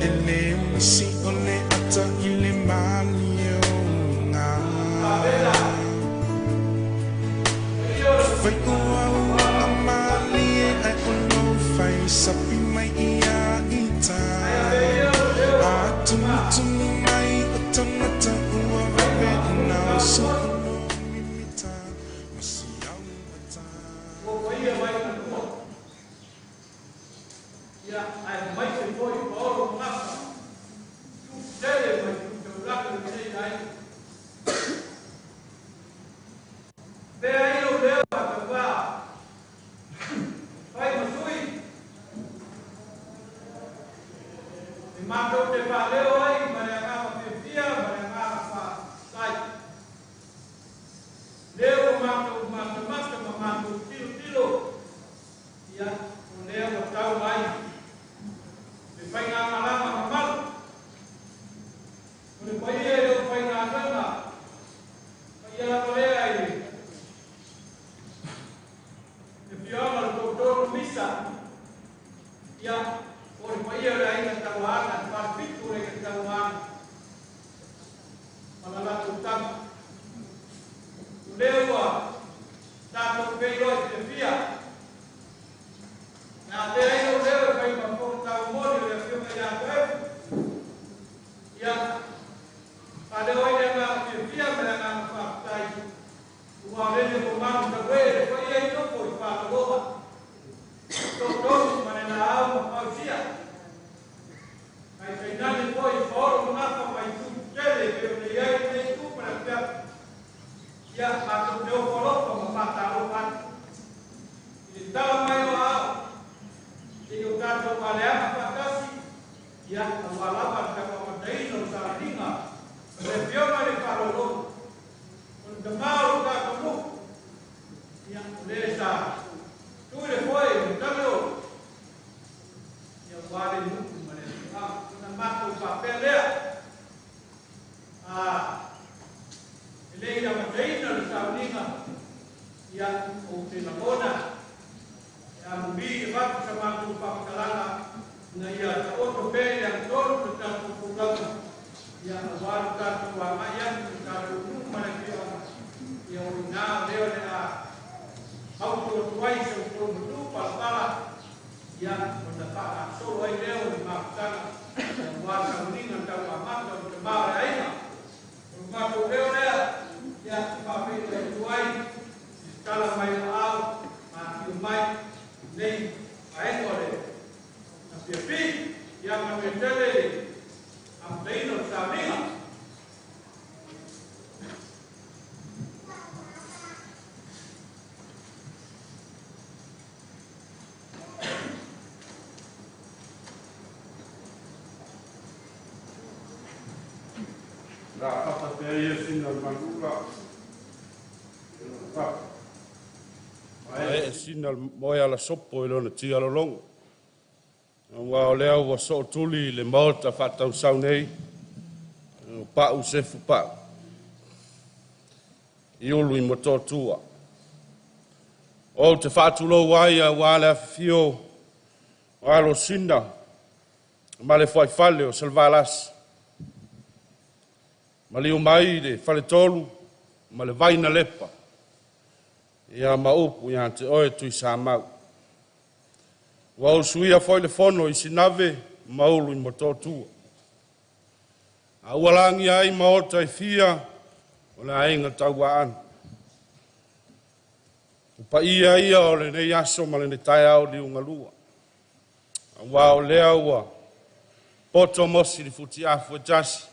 ele si ole ata ile malionga fai ua ua mali ai ono fai sapi mai ia ita atumutumu mai o tangata ua veve na o su'uno mimita masiau ata ya ai mai se foi oro massa tu dele mai tu lato sei dai be aí o leo va vai masui e mando te va leo aí para a fia para a fa sai leo mando tilo ya o leo tau mai fai ngā malama mamalu. Kone pai e reo fai ngā tanga. Pai ala kolea i. E whiama le tōtoro misa. Ia, kone pai e reo inga tauana, wha pitu e ka tauana. Malala tōtanga. Kuleua, tātou peiroi te whia. Nā te aino leo e kai maporo tau mori o le whiunga ia koe. Ia, a leo aina ngā te whia mea ngā whakatai. Ua rene ko mamu ta koe e koe ia i toko i whakaroha. Tō tōsi mane nā au ma pausia. Kai kai nani koe i whaoro ngāwha mai tū kere peo ne iai nei kūpana pia. Ia, a tō teo whoropa ma whātaro pati. I tala mai o au. Ia o tātou waleama whakasi, ia a walama te whakataino Sauniga, le whionga le wharoro, o te maoro tātou mu, ia o le sa, tui le whoi, o tameo, ia wale muku mane, kuna mātou whapelea, e leira wataino le Sauniga, ia o te lagona, a mubi e watu sa mātou whakatalanga na ia ta oto pēne ang tōru te tātou pūranga ia a wāru tātou a mai anu te tātou nūmana ki ama ia o nā leo ne a hautu o tuai sa utoro mutu palapala ia o ta whaka solo ai leo ni māputanga ia wāru sa uninga tau a mata o te māre aina o mātou leo lea ia te whapete o tuai i tala mai o au a ki o mai nei a engore na piapi ia ma me tele am teino Sauniga la papa te ia sina mangula e sina moe ala sopo i lona tia lolongo. Wa o lea ua so tuli le maota whatau sau nei. O pa'u Sefo pa'u. I ulu i Motootua. O te whātulo wai a wale a whio o alo sina. Ma le whaifale o Salvalas. Ma li o mai le whale tolu. Ma le vaina lepa. Ia maupu ia te oe tui sa mau. Wa o suia foi le fono i sinave maulu i Motootua. A ualangi ai maota i fia o le ainga tau aan. Upa ia o le nei aso ma le ne tai au li ungalua. A wa o lea ua poto mosi li futi afu e tasi.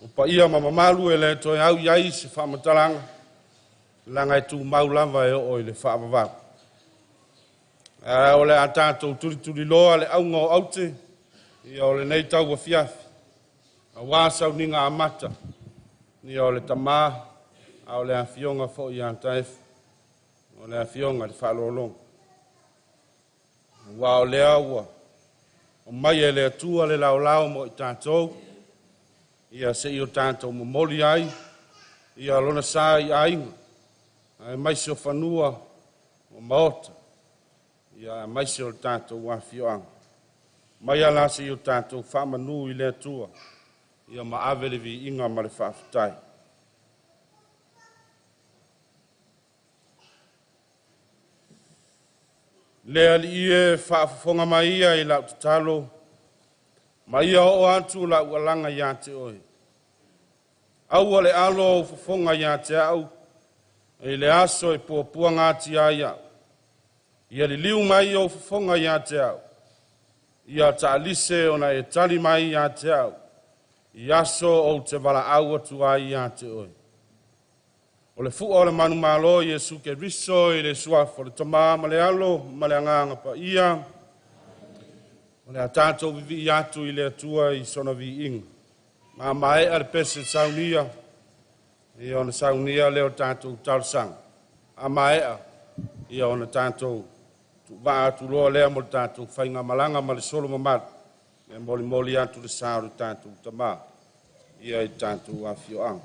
Upa ia ma mamalu e le toi au iai se whamatalanga. Langa e tu maulava e o le whaamavau. O le a tātou turi loa le aunga o aute, ia o le nei tau wa fiafi. A wā Sauniga a mata, ia o le tamā, a o le a fionga fo i a Taefu, o le a fionga le whaalolonga. Wā o le aua, o mai e le atua le lao mo i tātou, ia se i o tātou Molimoli ai, ia lona sā i ainga. Ai mai se o whanua o maota. Ia mai se o tātou wā whioanga. Mai ala se o tātou whamanu I le atua. Ia maawe le vi inga ma le whaafutai. Lea li ie whaafufonga mai ia I lau tatalo. Mai ia o atu la ualanga ia te oe. Au le alo o fufonga ia te au. E le aso e puapua ngāti aia. Ia li liu mai o fufonga ia te au. Ia ta alise ona e tali mai ia te au. Ia aso o te wala au atu ai ia te oe. O le fua o le manu malo Iesu ke riso I le suafo le tama ma le alo ma le anganga pa ia. O le atato vivi I atu I le atua I sona vi inga. Ma mai ar pese Sauniga. Ia ona Sauniga leo tatou tausanga. A mai ia ona tatou va tu lo le mo tatou fainga malanga ma le solo mamat. Me Molimoli atu le saru tatou tama. Ia I tatou afio ang.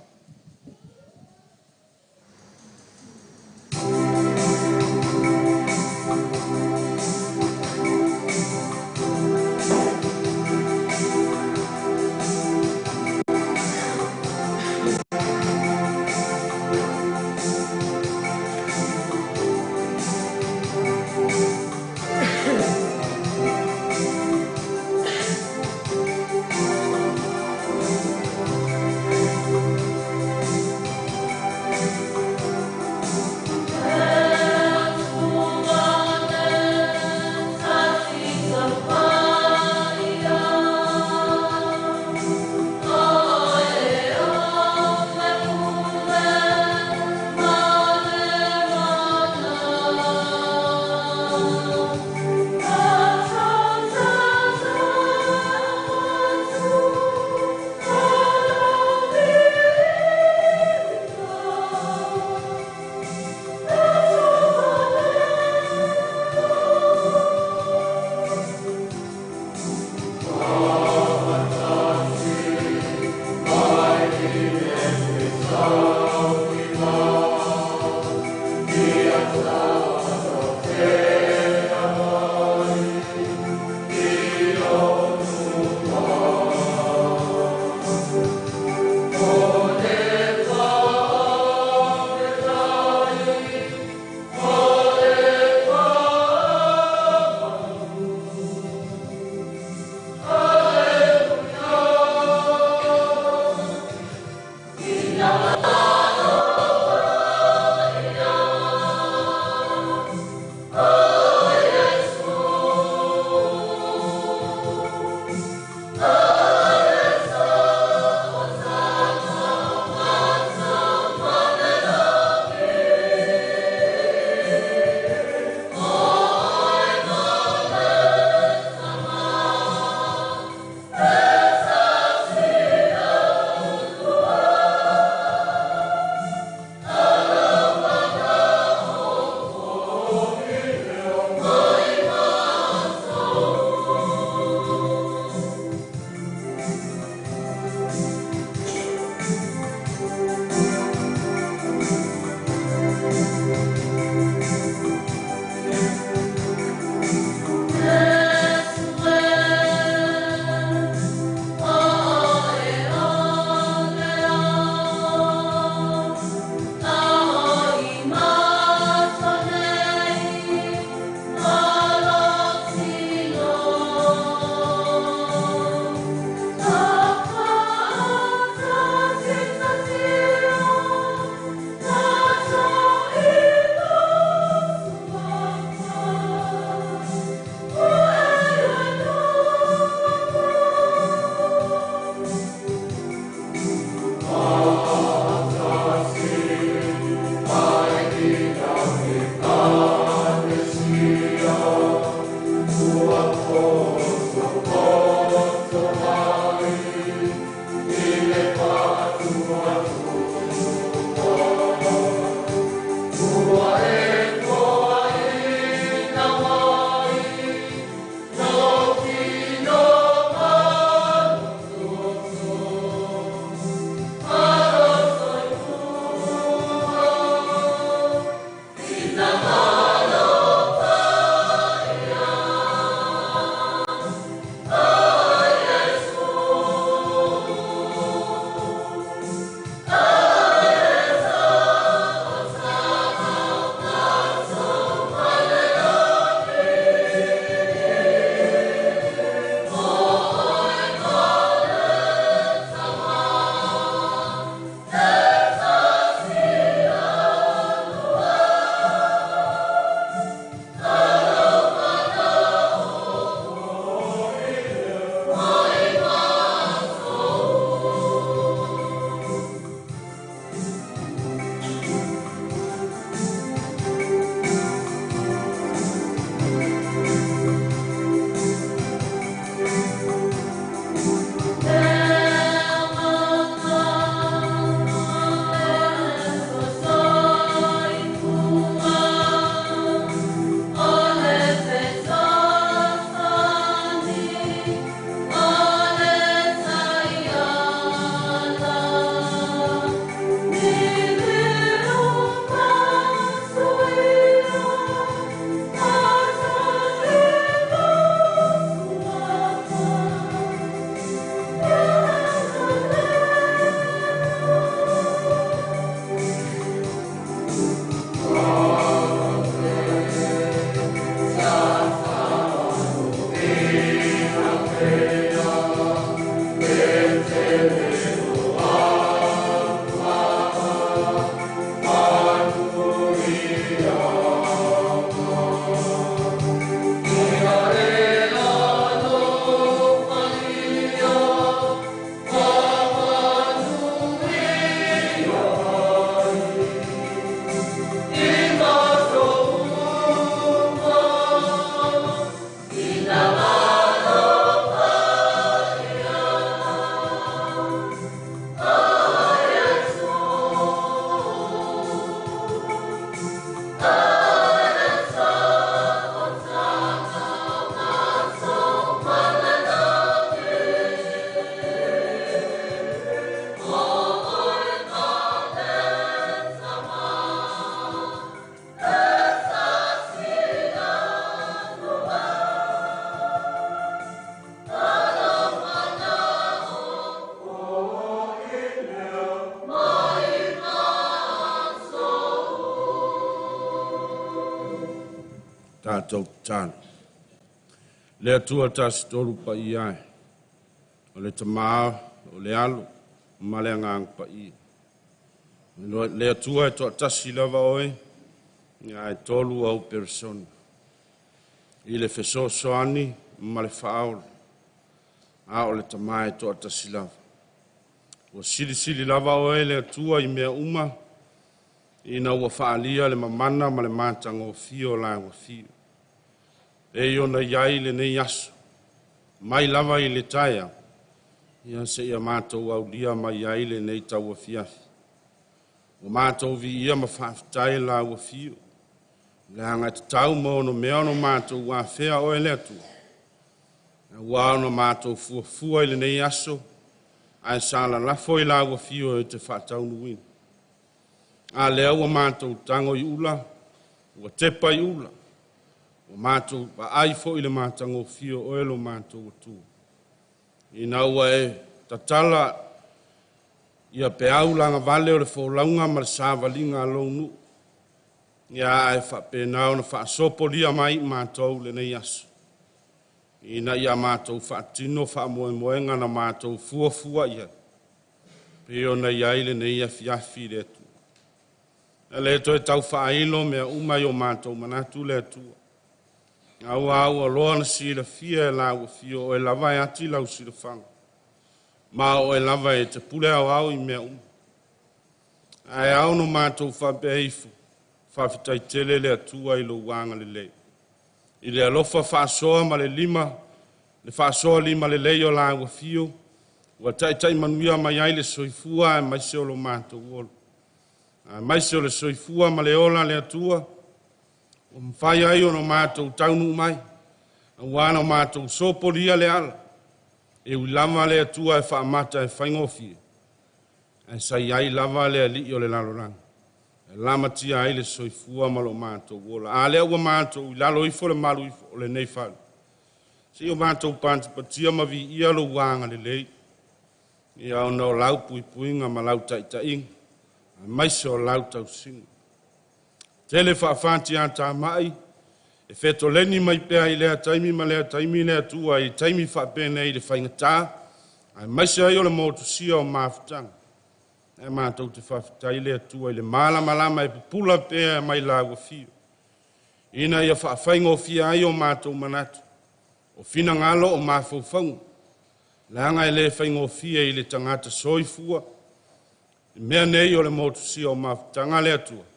tātou tāna. Lea tua tasi toru pa i ai. O le tamaa, o le alu, ma le ngang pa i. Lea tua e toa tasi lava oe, ia e tolu au persona. I le feso soani, ma le whaole. A o le tamaa e toa tasi lava. O sili lava oe lea tua i mea uma, ina ua whaalia le mamana ma le mātanga o fio la o fio. E iona iai le nei aso. Mai lava i le taia. Ia se ia mātou au lia mai iai le nei tau a fiafi. O mātou vi ia ma whaafitai la o fio. Le hanga te tau mono mea ono mātou wa whea oe lea tu. Ua ono mātou fua i le nei aso. Ai sala lafo i la o fio e te whaatau nuin. A lea ua mātou tango i ula. Ua tepa i ula. O mātou pa ai fo i le mātango fio oelo mātou o tu. I naua e tatala ia pe au langa vale o le fōlaunga ma le sāwalinga alonu. Ia e whapēnao na whaasopo lia mai mātou le nei aso. Ina ia mātou whaatino whaamoemoenga na mātou fuafua ia. Peo na iai le nei a fiafi le tu. Le to e tau whaailo mea umai o mātou manatu le tua. Au a loa na si la fia e la ua fio o e lava e ati lau si la whanga. Ma o e lava e te pule au i mea Ai au no mātou whapeifu, whawhitai tele le atua i lo wanga le lei. I le alofa whaasoa ma le lima, le whaasoa lima le lei o la ua fio, ua tai manuia mai ai le soifua e maise o lo mātou olo. Maise o le soifua ma le ola le atua, o mwhai ai o no mātou taunu mai, a wana o mātou sopolia le ala, e ui lama le atua e whaamata e whaingofie, e sai ai lava le ali o le laloranga, e lama tia ai le soifua ma lo mātou wola, a lea ua mātou i lalo ifo le malu ifo o le nei whalu. Si o mātou pantipatia ma vi ia lo wanga le lei, i au no lau puipuinga ma lau taitainga, a maise o lau tau singa. Tele whaafanti anta mai, e wheto leni mai pēa i lea taimi ma lea taimi lea tua i taimi whaapene i le whaingatā, ai maise ai o le motusia o mawhitanga. E mātou te whawhitai lea tua i le malama e pupula pēa mai la ua fio. Ina ia whaafaingo fia ai o mātou manatu, o fina ngalo o mawhauwhaunga. Langa e le whaingo fia i le tangata soifua, mea nei o le motusia o mawhitanga lea tua.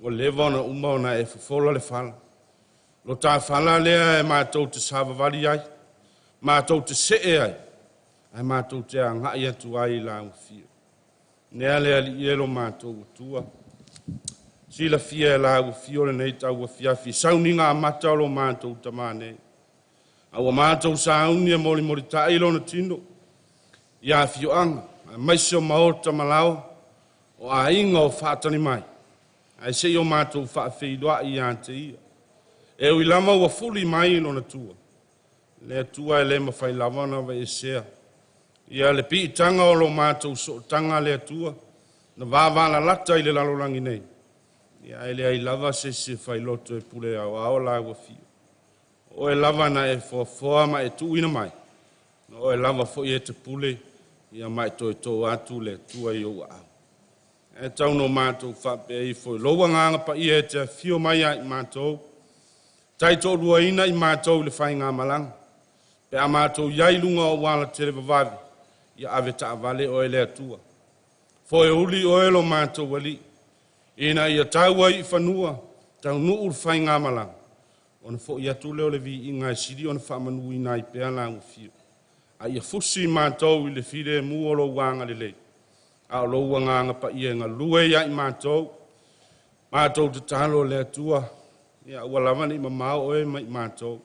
O lewa ona umaona e fufola le fala. Lo tā fala lea e mātou te savavali ai, mātou te see ai, ai mātou te angai atu ai la ufio. Nea lea li ielo mātou utua. Sila fia e la ufio le nei tau ufiafi, Sauniga amata o lo mātou tamane. Aua mātou sauni e Molimoli tailo na tino, ia fio anga, maise o maota malao, o a inga o whaatani mai. Ai se o mātou whaafeidoa i ante ia. E ui lama ua fuli mai ino na tua. Le tua e le mawhai lawana wa e sea. Ia le pi tanga o lo mātou so tanga le tua. Na vāwala lata i le lalorangi nei. Ia e le ai lava se whai loto e pule au ao la ua fio. O e lava na e foa ma e tu ina mai. O e lava fo i e te pule. Ia mai toi tō atu le tua i o au. E tau no mātou whape i fo loa nganga pa i e te fio mai ai mātou. Tai tō rua ina i mātou le whai ngā malang. Pe a mātou iai lunga o wala tere wawavi. Ia ave ta avale o e lea tua. Fo e uli o e lo mātou wali. Ina ia tau ai i whanua. Tau nuu whai ngā malang. Ona fo i atu leo le vi i ngai siri ona whamanu i nai pea langu fio. A ia fusi mātou i le fide mu o lo wanga le lei. A lo wanga pa ia nga lue ia i mātou. Mātou te talo le atua. Ia ua ni mamao oe mai mātou.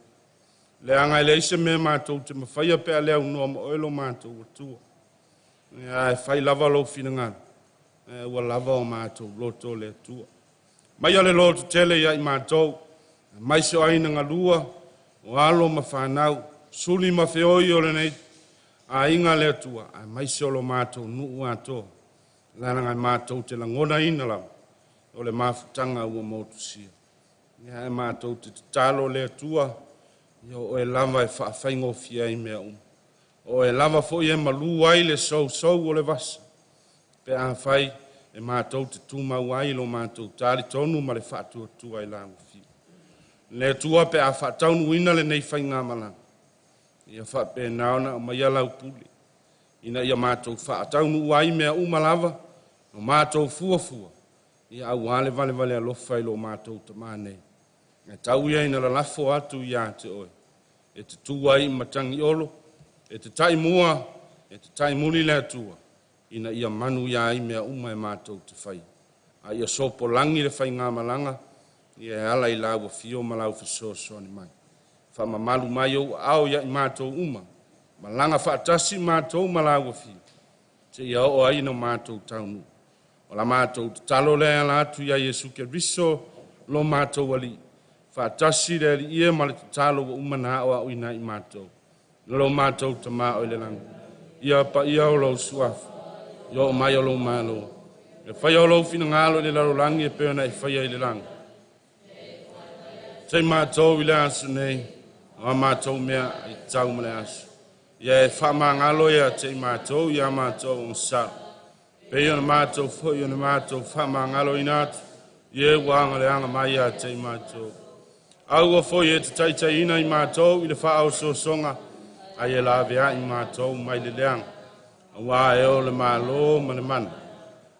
Le anga le ise me mātou te mawhaia pea lea unua ma oe lo mātou atua. Ia e whai lava lo fina ngana. Ua lava o mātou loto le atua. Mai ale loto tele ia i mātou. Mai se o aina nga lua. O alo ma whanau. Suli ma whioi o le nei. A inga le atua, a mai se o lo mātou nuu ato. Lana ngai mātou te langona ina lau. O le mafutanga ua motusia. Ia e mātou te talo le atua. Ia o e lava e whaaffaingofia I mea O e lava fo I e malu ai le sou o le vasa. Pe a whai e mātou te tūmau ai lo mātou tāli tonu ma le whaatua I lango fi. Le atua pe a whaataunu ina le nei whai ngā malanga. Ia whaape naona o mai alau puli. Ina ia mātou whaataunu ai mea umalava no mātou fuafua. Ia au ale vale alofa I lo mātou tamane. E tau ia ina la lafo atu ia te oe. E te tua I matangi olo. E te tai mua, e te tai muli le atua. Ina ia manu ia I mea uma e mātou te whai. A ia sopo langi le whai ngā malanga. Ia e ala I lau fio malau fisoso ni mai. Whamamalu mai au au ia I mātou uma. Malanga whaatasi mātou malau fio. Te ia o ai no mātou taunu. O la mātou talo le ala atu ia Yesu ke riso lo mātou ali. Whaatasi le ali ia ma le talo wa umana o au ina I mātou. Lo mātou ta mā o le langu. Ia pa ia o lo suafu. Ia o mai o lo malo. E whai o lo fina ngalo le laro langi e peona e whai ai le langu. Te mātou I le asu nei. O mātou mea I tau ma le asu. Ia e wha ngalo ia te mātou ia mātou on sa. Pe ia na mātou fo ia na mātou wha ngalo I nātu. Ia wanga le anga mai ia te mātou. Au o fo ia te taitai ina I mātou I le wha au so songa. Ai e la vea I mātou mai le leang. Wa e o le malo ma le mana.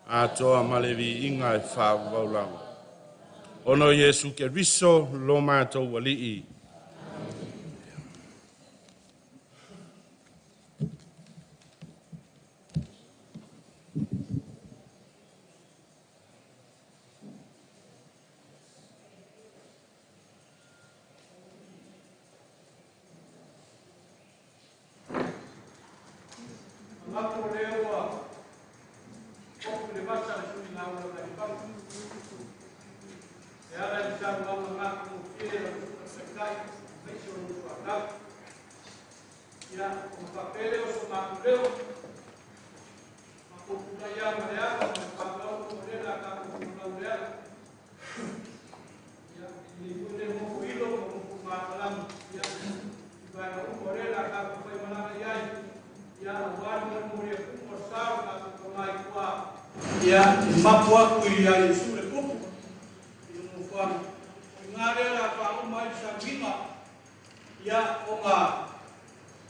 A toa ma le vi inga e wha waulang. Ono Yesu ke riso lo mātou wali I. Ia mapu aku ia Yesu le kupu. Ia mufana. Ngare la pa umai Sauniga. Ia o ngā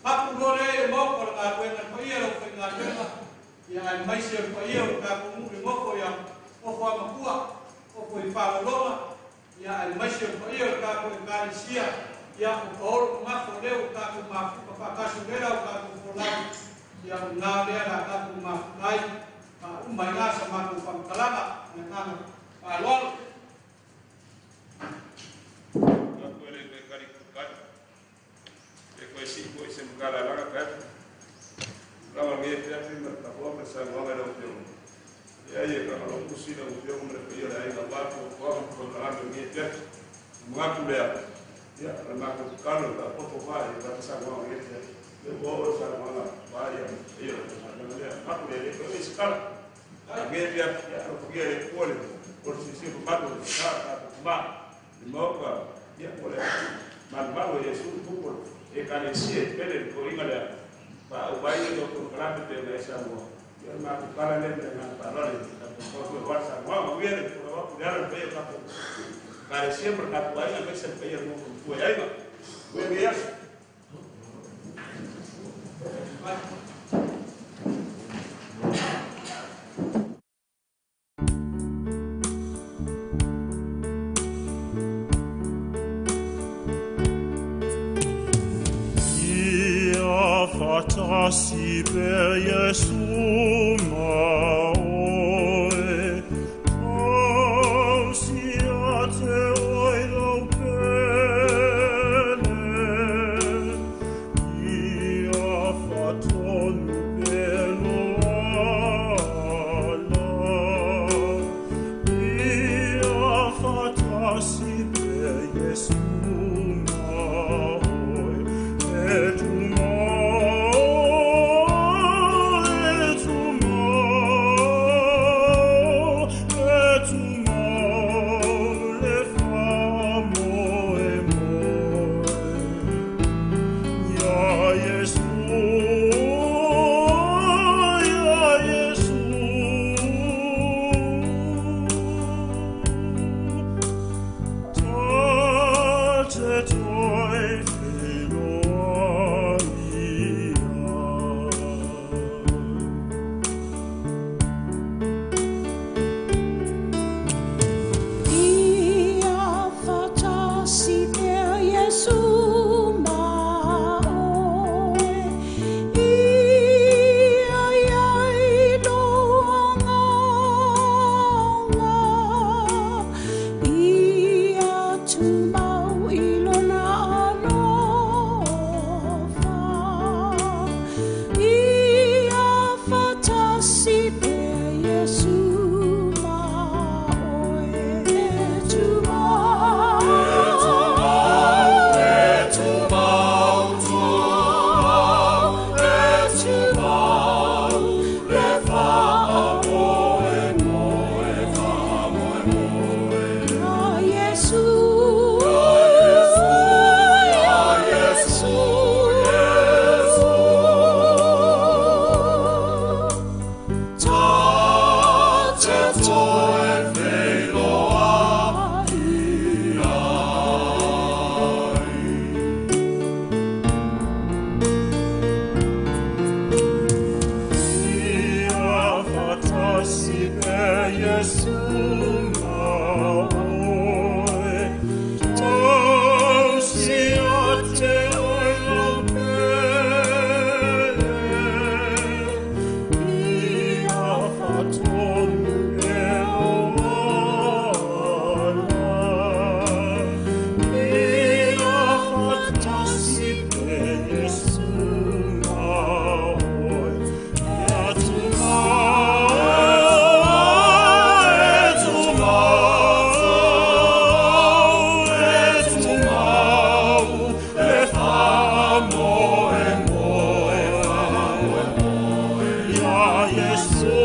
mapu rore e moko la ngā kuena pa ia lo ngā kuena. Ia ai mai se pa ia o ka kumu le moko ia o fa makua o ko I lona. Ia ai mai se pa ia o ka ko Karisia. Ia o oro mafo le o ka ko mafu pa kasu le o ka ko fola. Ia ngare la ka ko mafu ai. Umai nga sa mga pagkalama ng mga palol. Ako ele kay karikukat. Eko isi ko isi mkalala ka. Kama ngi teatri na tapo sa mga lopyo. Ya ye ka lo kusina upyo mre pio ai ka wapo ko kalama ngi teatri. Mga kulea. Ya na ko kalo ka popo vai ka sa mga ngi teatri. Le bo sa mga vai ya aku ele ko isi kala. Alguém já podia repor por si se pago ba de moca e por mas bago Jesus por e carecia pele ko ingala ba o baile do programa de SAMOA eu na para ler na parole por o WhatsApp o ver por poder ver para carecia por cá vai a ver se peia no foi aí não foi isso Fatasi per Jesu maoe, ausiate oi lau pene, ia fatonu pelo ala, ia fatasi per Jesu maoe, et umar Yesu